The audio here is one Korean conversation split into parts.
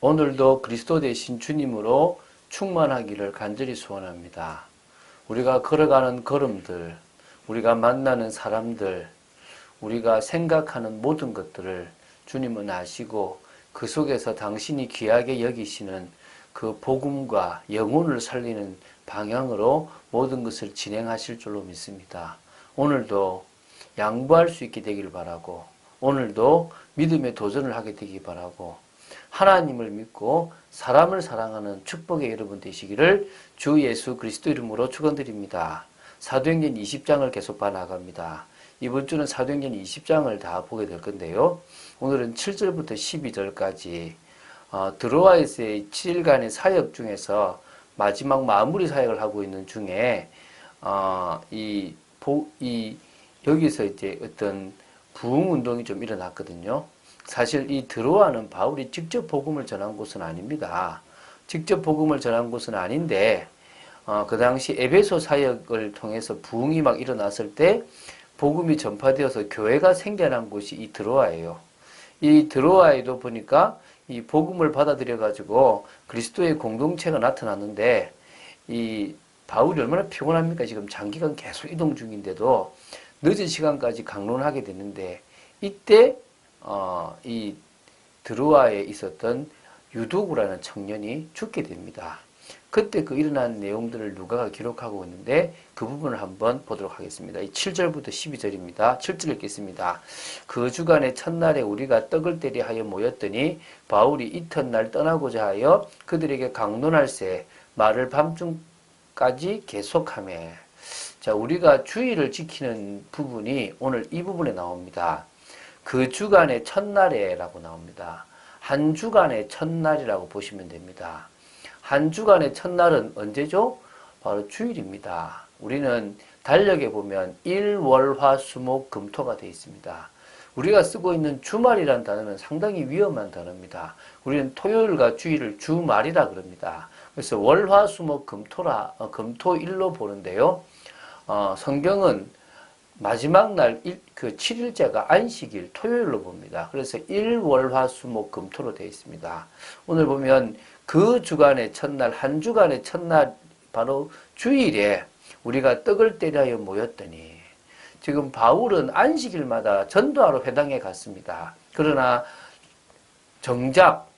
오늘도 그리스도 되신 주님으로 충만하기를 간절히 소원합니다. 우리가 걸어가는 걸음들, 우리가 만나는 사람들, 우리가 생각하는 모든 것들을 주님은 아시고 그 속에서 당신이 귀하게 여기시는 그 복음과 영혼을 살리는 방향으로 모든 것을 진행하실 줄로 믿습니다. 오늘도 양보할 수 있게 되기를 바라고, 오늘도 믿음의 도전을 하게 되기 바라고, 하나님을 믿고 사람을 사랑하는 축복의 여러분 되시기를 주 예수 그리스도 이름으로 축원드립니다. 사도행전 20장을 계속 봐나갑니다. 이번 주는 사도행전 20장을 다 보게 될 건데요. 오늘은 7절부터 12절까지 드로아에서의 7일간의 사역 중에서 마지막 마무리 사역을 하고 있는 중에 여기서 이제 어떤 부흥 운동이 좀 일어났거든요. 사실 이 드로아는 바울이 직접 복음을 전한 곳은 아닙니다. 직접 복음을 전한 곳은 아닌데 그 당시 에베소 사역을 통해서 부흥이 막 일어났을 때 복음이 전파되어서 교회가 생겨난 곳이 이 드로아예요. 이 드로아에도 보니까 이 복음을 받아들여 가지고 그리스도의 공동체가 나타났는데 이 바울이 얼마나 피곤합니까? 지금 장기간 계속 이동 중인데도 늦은 시간까지 강론하게 됐는데 이때 이 드로아에 있었던 유도구라는 청년이 죽게 됩니다. 그때 그 일어난 내용들을 누가가 기록하고 있는데 그 부분을 한번 보도록 하겠습니다. 이 7절부터 12절입니다. 7절 읽겠습니다. 그 주간의 첫날에 우리가 떡을 때리 하여 모였더니 바울이 이튿날 떠나고자 하여 그들에게 강론할새 말을 밤중까지 계속하매. 자, 우리가 주의를 지키는 부분이 오늘 이 부분에 나옵니다. 그 주간의 첫날에라고 나옵니다. 한 주간의 첫날이라고 보시면 됩니다. 한 주간의 첫날은 언제죠? 바로 주일입니다. 우리는 달력에 보면 일, 월, 화, 수, 목, 금, 토가 되어 있습니다. 우리가 쓰고 있는 주말이라는 단어는 상당히 위험한 단어입니다. 우리는 토요일과 주일을 주말이라 그럽니다. 그래서 월, 화, 수, 목, 금, 금, 토, 일로 보는데요. 성경은 마지막 날 그 7일째가 안식일 토요일로 봅니다. 그래서 일, 월, 화, 수, 목, 금, 토로 되어 있습니다. 오늘 보면 그 주간의 첫날, 한 주간의 첫날 바로 주일에 우리가 떡을 때려 모였더니 지금 바울은 안식일마다 전도하러 회당에 갔습니다. 그러나 정작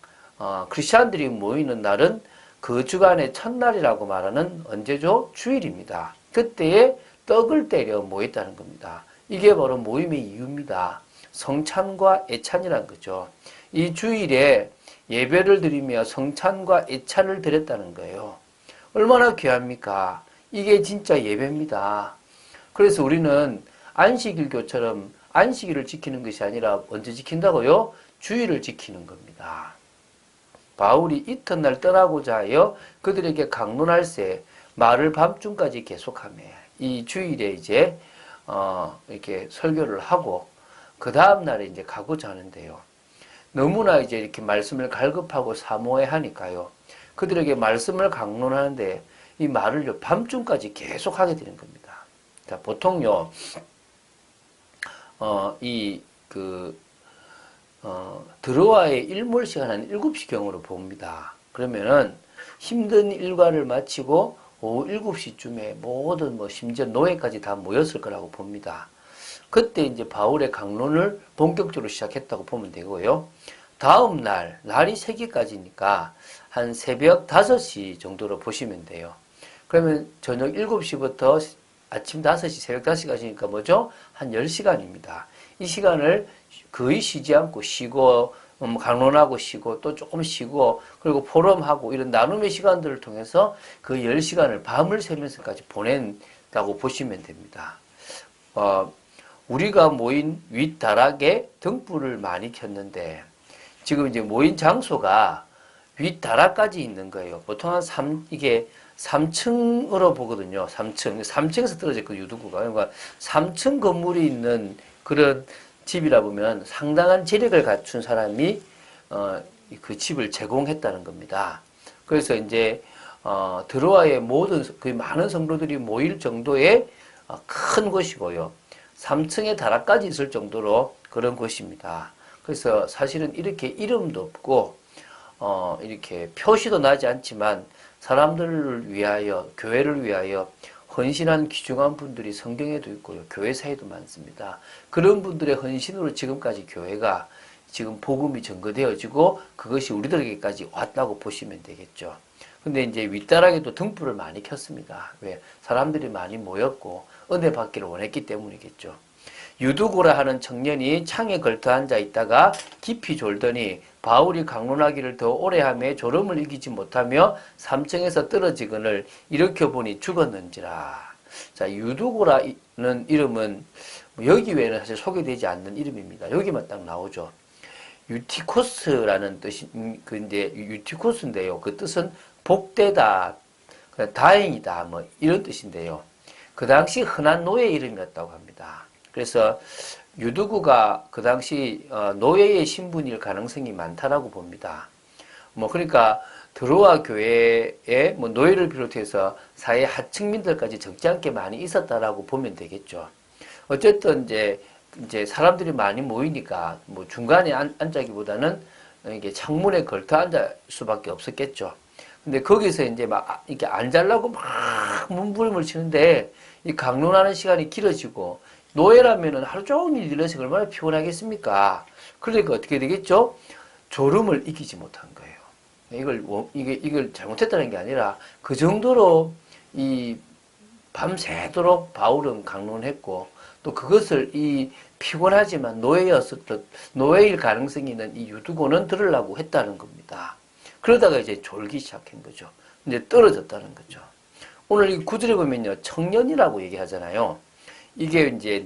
크리스찬들이 모이는 날은 그 주간의 첫날이라고 말하는 언제죠? 주일입니다. 그때에 떡을 때려 모였다는 겁니다. 이게 바로 모임의 이유입니다. 성찬과 애찬이란 거죠. 이 주일에 예배를 드리며 성찬과 애찬을 드렸다는 거예요. 얼마나 귀합니까? 이게 진짜 예배입니다. 그래서 우리는 안식일교처럼 안식일을 지키는 것이 아니라 언제 지킨다고요? 주일을 지키는 겁니다. 바울이 이튿날 떠나고자 하여 그들에게 강론할새 말을 밤중까지 계속하며 이 주일에 이제 이렇게 설교를 하고 그 다음 날에 이제 가고자 하는데요. 너무나 이제 이렇게 말씀을 갈급하고 사모해 하니까요. 그들에게 말씀을 강론하는데 이 말을 밤중까지 계속 하게 되는 겁니다. 자, 보통요, 드로아의 일몰 시간은 7시경으로 봅니다. 그러면은 힘든 일과를 마치고 오후 7시쯤에 모든 심지어 노예까지 다 모였을 거라고 봅니다. 그때 이제 바울의 강론을 본격적으로 시작했다고 보면 되고요. 다음 날, 날이 새기까지니까 한 새벽 5시 정도로 보시면 돼요. 그러면 저녁 7시부터 아침 5시, 새벽 5시까지니까 뭐죠? 한 10시간입니다. 이 시간을 거의 쉬지 않고 쉬고, 강론하고 쉬고, 또 조금 쉬고, 그리고 포럼하고 이런 나눔의 시간들을 통해서 그 10시간을 밤을 새면서까지 보낸다고 보시면 됩니다. 우리가 모인 윗다락에 등불을 많이 켰는데, 지금 이제 모인 장소가 윗다락까지 있는 거예요. 보통 이게 3층으로 보거든요. 3층에서 떨어질 그 유두구가. 그러니까 3층 건물이 있는 그런 집이라 보면 상당한 재력을 갖춘 사람이 그 집을 제공했다는 겁니다. 그래서 이제 드로아의 모든 거의 많은 성도들이 모일 정도의 큰 곳이고요. 3층에 다락까지 있을 정도로 그런 곳입니다. 그래서 사실은 이렇게 이름도 없고 이렇게 표시도 나지 않지만 사람들을 위하여, 교회를 위하여 헌신한 귀중한 분들이 성경에도 있고요. 교회사에도 많습니다. 그런 분들의 헌신으로 지금까지 교회가 지금 복음이 전거되어지고 그것이 우리들에게까지 왔다고 보시면 되겠죠. 근데 이제 윗다락에도 등불을 많이 켰습니다. 왜? 사람들이 많이 모였고 은혜 받기를 원했기 때문이겠죠. 유두고라 하는 청년이 창에 걸터 앉아 있다가 깊이 졸더니 바울이 강론하기를 더 오래 하며 졸음을 이기지 못하며 3층에서 떨어지거늘 일으켜보니 죽었는지라. 자, 유두고라는 이름은 여기 외에는 사실 소개되지 않는 이름입니다. 여기만 딱 나오죠. 유티코스라는 뜻이, 근데 유티코스인데요. 그 뜻은 복되다, 다행이다, 뭐 이런 뜻인데요. 그 당시 흔한 노예 이름이었다고 합니다. 그래서 유두구가 그 당시 노예의 신분일 가능성이 많다라고 봅니다. 뭐 그러니까 드로아 교회에 뭐 노예를 비롯해서 사회 하층민들까지 적지 않게 많이 있었다라고 보면 되겠죠. 어쨌든 이제 사람들이 많이 모이니까 뭐 중간에 앉자기보다는 이게 창문에 걸터 앉을 수밖에 없었겠죠. 근데 거기서 이제 막 이렇게 안 자려고 막 몸부림을 치는데 이 강론하는 시간이 길어지고 노예라면은 하루 종일 일해서 얼마나 피곤하겠습니까? 그러니까 어떻게 되겠죠? 졸음을 이기지 못한 거예요. 이걸 잘못했다는 게 아니라 그 정도로 이 밤새도록 바울은 강론했고 또 그것을 이 피곤하지만 노예일 가능성이 있는 이 유두고는 들으려고 했다는 겁니다. 그러다가 이제 졸기 시작한 거죠. 이제 떨어졌다는 거죠. 오늘 이 구절에 보면요, 청년이라고 얘기하잖아요. 이게 이제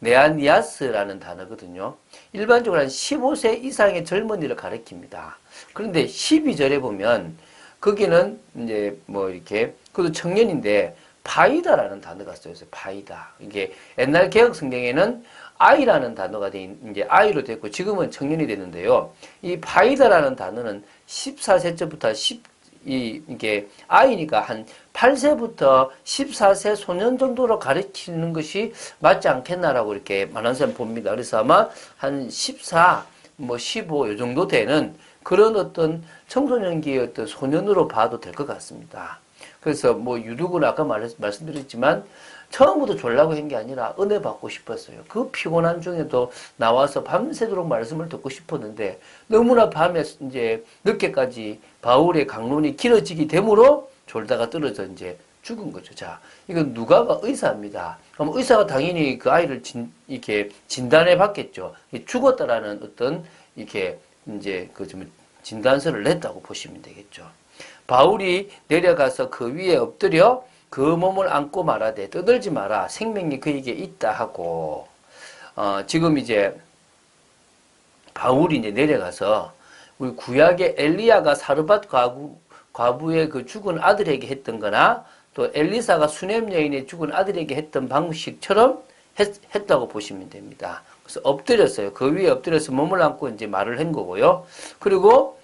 네아니아스라는 단어거든요. 일반적으로 한 15세 이상의 젊은이를 가리킵니다. 그런데 12절에 보면 거기는 이제 뭐 이렇게 그것도 청년인데 파이다라는 단어가 쓰여있어요. 파이다. 이게 옛날 개혁 성경에는 아이라는 단어가 이제 아이로 됐고 지금은 청년이 됐는데요. 이 파이다라는 단어는 14세부터 이게 아이니까 한 8세부터 14세 소년 정도로 가르치는 것이 맞지 않겠나라고 이렇게 많은 사람 봅니다. 그래서 아마 한 14, 뭐 15, 요 정도 되는 그런 어떤 청소년기의 어떤 소년으로 봐도 될 것 같습니다. 그래서 뭐 유두구는 아까 말씀드렸지만 처음부터 졸라고 한 게 아니라 은혜 받고 싶었어요. 그 피곤한 중에도 나와서 밤새도록 말씀을 듣고 싶었는데 너무나 밤에 이제 늦게까지 바울의 강론이 길어지게 되므로 졸다가 떨어져 이제 죽은 거죠. 자, 이건 누가가 의사입니다. 그럼 의사가 당연히 그 아이를 이렇게 진단해 봤겠죠. 죽었다라는 어떤 이렇게 이제 그 좀 진단서를 냈다고 보시면 되겠죠. 바울이 내려가서 그 위에 엎드려 그 몸을 안고 말하되 떠들지 마라 생명이 그에게 있다 하고 지금 이제 바울이 이제 내려가서 우리 구약의 엘리야가 사르밧 과부의 그 죽은 아들에게 했던 거나 또 엘리사가 수넴 여인의 죽은 아들에게 했던 방식처럼 했다고 보시면 됩니다. 그래서 엎드렸어요. 그 위에 엎드려서 몸을 안고 이제 말을 한 거고요. 그리고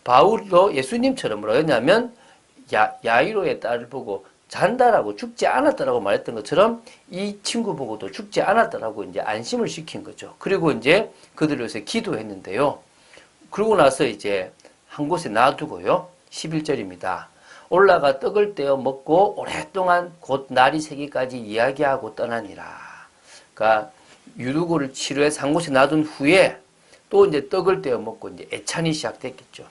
바울도 예수님처럼 뭐라고 했냐면 야이로의 딸을 보고 잔다라고 죽지 않았다라고 말했던 것처럼 이 친구 보고도 죽지 않았다라고 이제 안심을 시킨 거죠. 그리고 이제 그들을 위해서 기도했는데요. 그러고 나서 이제 한 곳에 놔두고요. 11절입니다. 올라가 떡을 떼어 먹고 오랫동안 곧 날이 새기까지 이야기하고 떠나니라. 그러니까 유두고를 치료해서 한 곳에 놔둔 후에 또 이제 떡을 떼어 먹고 이제 애찬이 시작됐겠죠.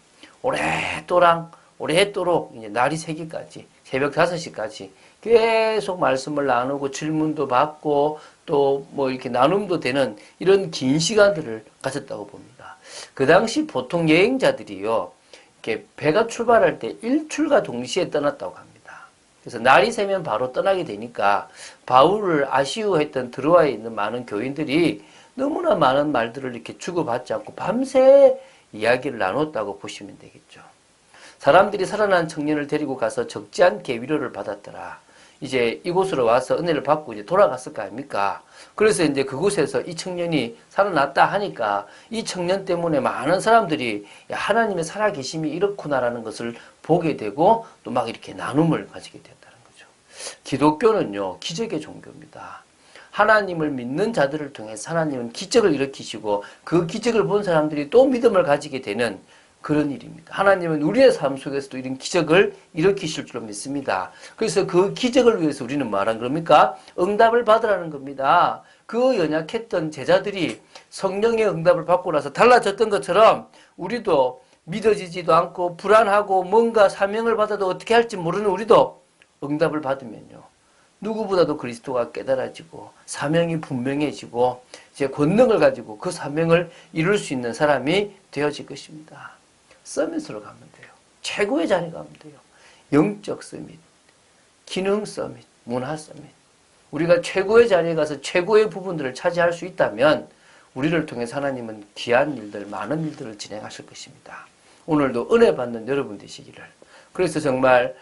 오랫도록 이제 날이 새기까지 새벽 5시까지 계속 말씀을 나누고 질문도 받고 또 뭐 이렇게 나눔도 되는 이런 긴 시간들을 가졌다고 봅니다. 그 당시 보통 여행자들이요, 이렇게 배가 출발할 때 일출과 동시에 떠났다고 합니다. 그래서 날이 새면 바로 떠나게 되니까 바울을 아쉬워했던 드로아에 있는 많은 교인들이 너무나 많은 말들을 이렇게 주고받지 않고 밤새 이야기를 나눴다고 보시면 되겠죠. 사람들이 살아난 청년을 데리고 가서 적지 않게 위로를 받았더라. 이제 이곳으로 와서 은혜를 받고 이제 돌아갔을 거 아닙니까? 그래서 이제 그곳에서 이 청년이 살아났다 하니까 이 청년 때문에 많은 사람들이 야, 하나님의 살아계심이 이렇구나라는 것을 보게 되고 또 막 이렇게 나눔을 가지게 된다는 거죠. 기독교는요, 기적의 종교입니다. 하나님을 믿는 자들을 통해서 하나님은 기적을 일으키시고 그 기적을 본 사람들이 또 믿음을 가지게 되는 그런 일입니다. 하나님은 우리의 삶 속에서도 이런 기적을 일으키실 줄 믿습니다. 그래서 그 기적을 위해서 우리는 말한 겁니까? 응답을 받으라는 겁니다. 그 연약했던 제자들이 성령의 응답을 받고 나서 달라졌던 것처럼 우리도 믿어지지도 않고 불안하고 뭔가 사명을 받아도 어떻게 할지 모르는 우리도 응답을 받으면요. 누구보다도 그리스도가 깨달아지고 사명이 분명해지고 이제 권능을 가지고 그 사명을 이룰 수 있는 사람이 되어질 것입니다. 서밋으로 가면 돼요. 최고의 자리에 가면 돼요. 영적 서밋, 기능 서밋, 문화 서밋. 우리가 최고의 자리에 가서 최고의 부분들을 차지할 수 있다면 우리를 통해서 하나님은 귀한 일들, 많은 일들을 진행하실 것입니다. 오늘도 은혜 받는 여러분 되시기를. 그래서 정말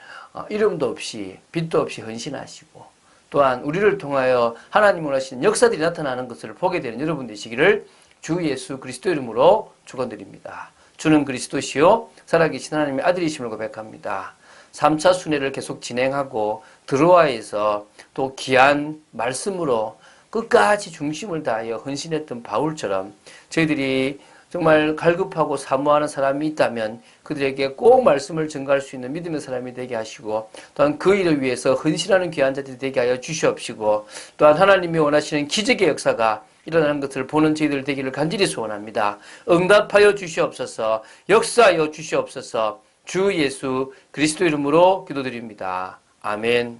이름도 없이 빛도 없이 헌신하시고 또한 우리를 통하여 하나님 원하시는 역사들이 나타나는 것을 보게 되는 여러분 되시기를 주 예수 그리스도 이름으로 축원드립니다. 주는 그리스도시요 살아계신 하나님의 아들이심을 고백합니다. 3차 순회를 계속 진행하고 드로아에서 또 귀한 말씀으로 끝까지 중심을 다하여 헌신했던 바울처럼 저희들이 정말 갈급하고 사모하는 사람이 있다면 그들에게 꼭 말씀을 전가할 수 있는 믿음의 사람이 되게 하시고 또한 그 일을 위해서 헌신하는 귀한 자들이 되게 하여 주시옵시고 또한 하나님이 원하시는 기적의 역사가 일어나는 것을 보는 저희들 되기를 간절히 소원합니다. 응답하여 주시옵소서, 역사하여 주시옵소서, 주 예수 그리스도 이름으로 기도드립니다. 아멘.